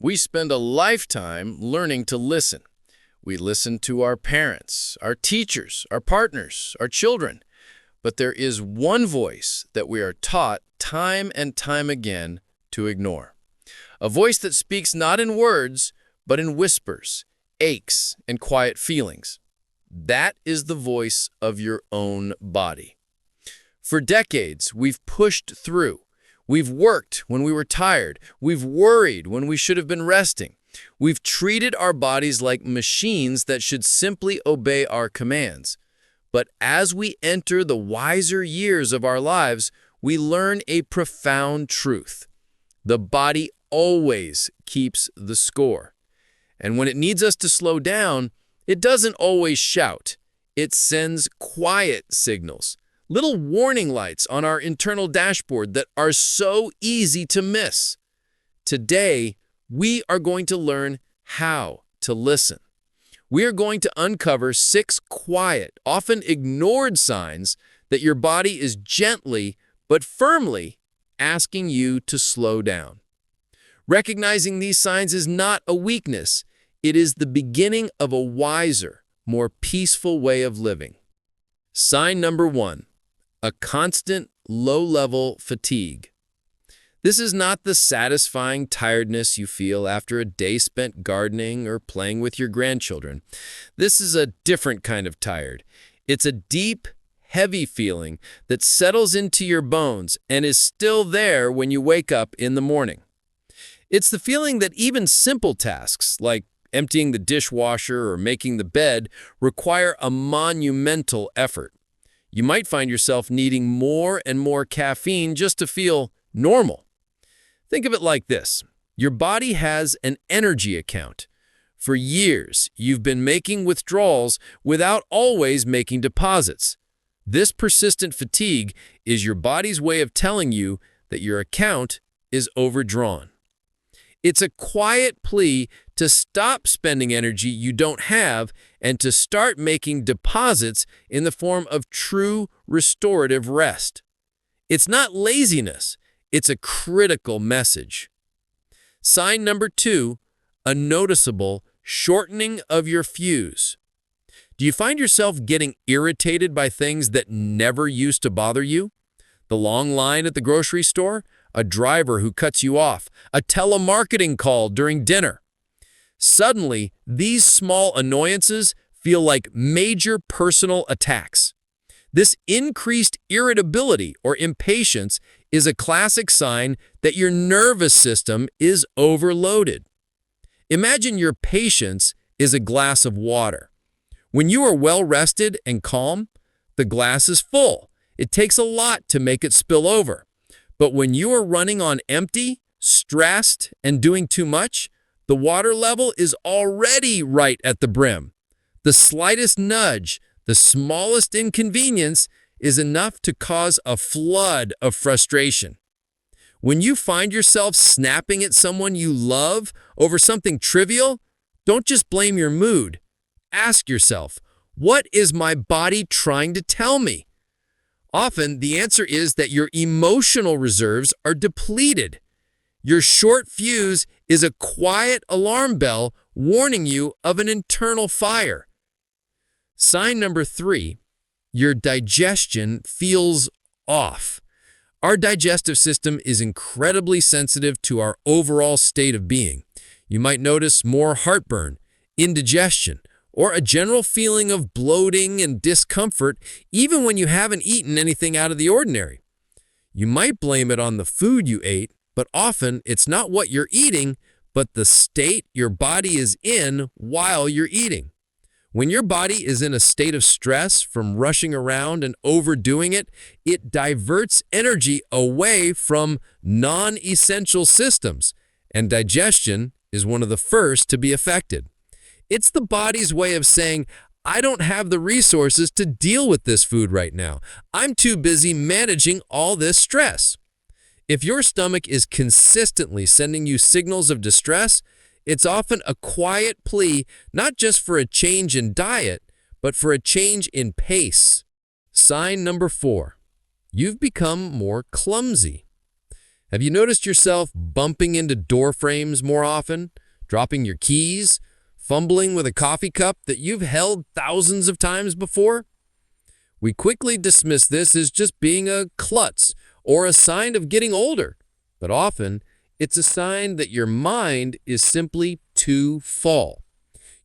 We spend a lifetime learning to listen. We listen to our parents, our teachers, our partners, our children. But there is one voice that we are taught time and time again to ignore. A voice that speaks not in words, but in whispers, aches, and quiet feelings. That is the voice of your own body. For decades, we've pushed through. We've worked when we were tired. We've worried when we should have been resting. We've treated our bodies like machines that should simply obey our commands. But as we enter the wiser years of our lives, we learn a profound truth. The body always keeps the score. And when it needs us to slow down, it doesn't always shout. It sends quiet signals, little warning lights on our internal dashboard that are so easy to miss. Today, we are going to learn how to listen. We are going to uncover 6 quiet, often ignored signs that your body is gently but firmly asking you to slow down. Recognizing these signs is not a weakness. It is the beginning of a wiser, more peaceful way of living. Sign number 1, a constant low-level fatigue. This is not the satisfying tiredness you feel after a day spent gardening or playing with your grandchildren. This is a different kind of tired. It's a deep, heavy feeling that settles into your bones and is still there when you wake up in the morning. It's the feeling that even simple tasks like emptying the dishwasher or making the bed require a monumental effort. You might find yourself needing more and more caffeine just to feel normal. Think of it like this. Your body has an energy account. For years, you've been making withdrawals without always making deposits. This persistent fatigue is your body's way of telling you that your account is overdrawn. It's a quiet plea to stop spending energy you don't have and to start making deposits in the form of true restorative rest. It's not laziness. It's a critical message. Sign number 2, a noticeable shortening of your fuse. Do you find yourself getting irritated by things that never used to bother you? The long line at the grocery store, a driver who cuts you off, a telemarketing call during dinner. Suddenly, these small annoyances feel like major personal attacks. This increased irritability or impatience is a classic sign that your nervous system is overloaded. Imagine your patience is a glass of water. When you are well rested and calm, the glass is full. It takes a lot to make it spill over. But when you are running on empty, stressed, and doing too much, the water level is already right at the brim. The slightest nudge, the smallest inconvenience is enough to cause a flood of frustration. When you find yourself snapping at someone you love over something trivial, don't just blame your mood. Ask yourself, what is my body trying to tell me? Often, the answer is that your emotional reserves are depleted. Your short fuse is a quiet alarm bell warning you of an internal fire. Sign number 3, your digestion feels off. Our digestive system is incredibly sensitive to our overall state of being. You might notice more heartburn, indigestion, or a general feeling of bloating and discomfort even when you haven't eaten anything out of the ordinary. You might blame it on the food you ate, but often it's not what you're eating, but the state your body is in while you're eating. When your body is in a state of stress from rushing around and overdoing it, it diverts energy away from non-essential systems, and digestion is one of the first to be affected. It's the body's way of saying, I don't have the resources to deal with this food right now. I'm too busy managing all this stress. If your stomach is consistently sending you signals of distress, it's often a quiet plea not just for a change in diet, but for a change in pace. Sign number 4, you've become more clumsy. Have you noticed yourself bumping into door frames more often, dropping your keys, fumbling with a coffee cup that you've held thousands of times before? We quickly dismiss this as just being a klutz or a sign of getting older, but often it's a sign that your mind is simply too full.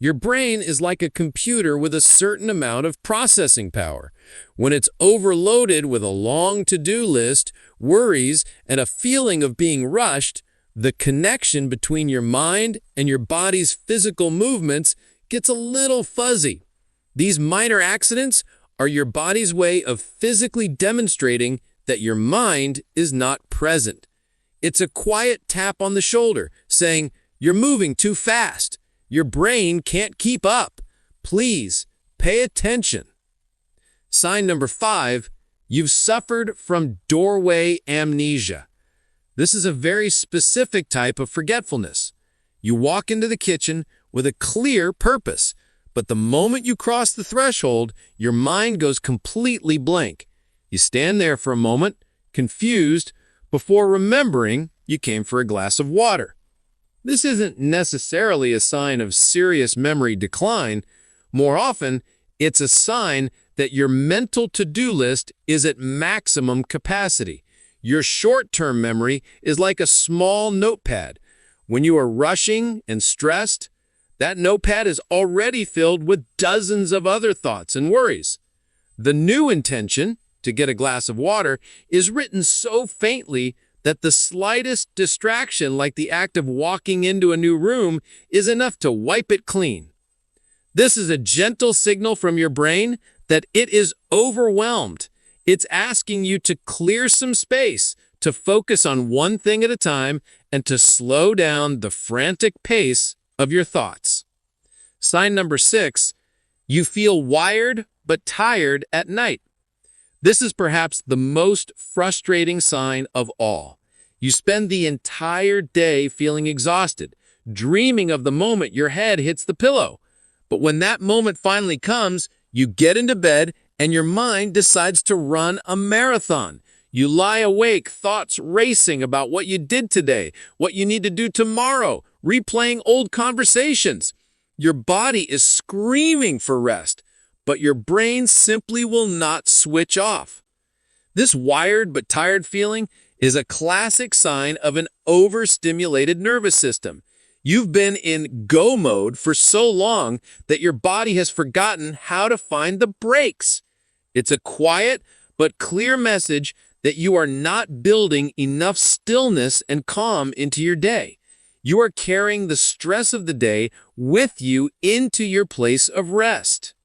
Your brain is like a computer with a certain amount of processing power. When it's overloaded with a long to-do list, worries, and a feeling of being rushed, the connection between your mind and your body's physical movements gets a little fuzzy. These minor accidents are your body's way of physically demonstrating that your mind is not present. It's a quiet tap on the shoulder saying, "You're moving too fast. Your brain can't keep up. Please pay attention." Sign number 5, you've suffered from doorway amnesia. This is a very specific type of forgetfulness. You walk into the kitchen with a clear purpose, but the moment you cross the threshold, your mind goes completely blank. You stand there for a moment, confused, before remembering you came for a glass of water. This isn't necessarily a sign of serious memory decline. More often, it's a sign that your mental to-do list is at maximum capacity. Your short-term memory is like a small notepad. When you are rushing and stressed, that notepad is already filled with dozens of other thoughts and worries. The new intention, to get a glass of water, is written so faintly that the slightest distraction, like the act of walking into a new room, is enough to wipe it clean. This is a gentle signal from your brain that it is overwhelmed. It's asking you to clear some space, to focus on one thing at a time, and to slow down the frantic pace of your thoughts. Sign number 6, you feel wired but tired at night. This is perhaps the most frustrating sign of all. You spend the entire day feeling exhausted, dreaming of the moment your head hits the pillow. But when that moment finally comes, you get into bed and your mind decides to run a marathon. You lie awake, thoughts racing about what you did today, what you need to do tomorrow, replaying old conversations. Your body is screaming for rest, but your brain simply will not switch off. This wired but tired feeling is a classic sign of an overstimulated nervous system. You've been in go mode for so long that your body has forgotten how to find the brakes. It's a quiet but clear message that you are not building enough stillness and calm into your day. You are carrying the stress of the day with you into your place of rest.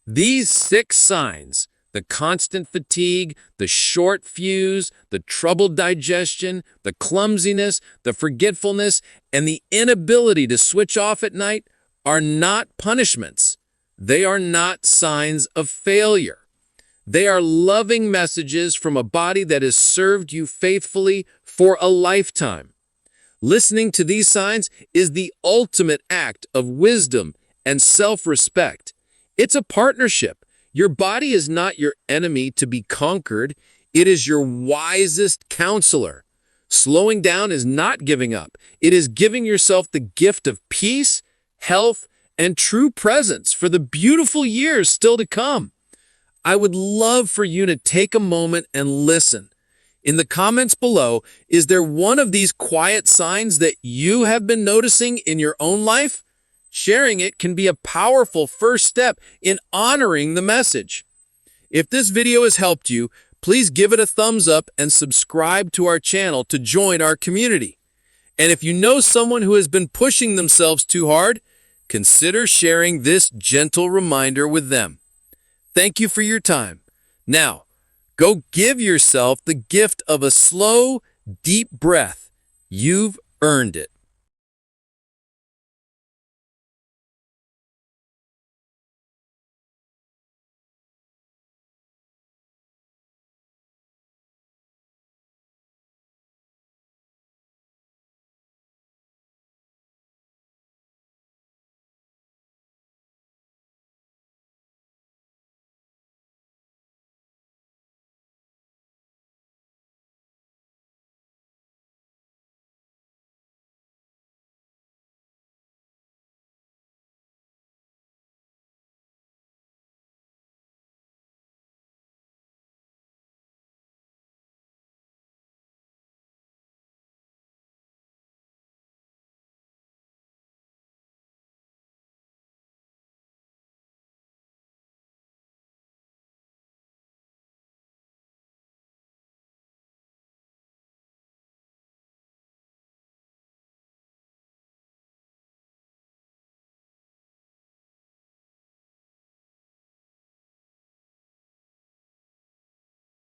These 6 signs, the constant fatigue, the short fuse, the troubled digestion, the clumsiness, the forgetfulness, and the inability to switch off at night, are not punishments. They are not signs of failure. They are loving messages from a body that has served you faithfully for a lifetime. Listening to these signs is the ultimate act of wisdom and self-respect. It's a partnership. Your body is not your enemy to be conquered. It is your wisest counselor. Slowing down is not giving up. It is giving yourself the gift of peace, health, and true presence for the beautiful years still to come. I would love for you to take a moment and listen. In the comments below, is there one of these quiet signs that you have been noticing in your own life? Sharing it can be a powerful first step in honoring the message. If this video has helped you, please give it a thumbs up and subscribe to our channel to join our community. And if you know someone who has been pushing themselves too hard, consider sharing this gentle reminder with them. Thank you for your time. Now, go give yourself the gift of a slow, deep breath. You've earned it.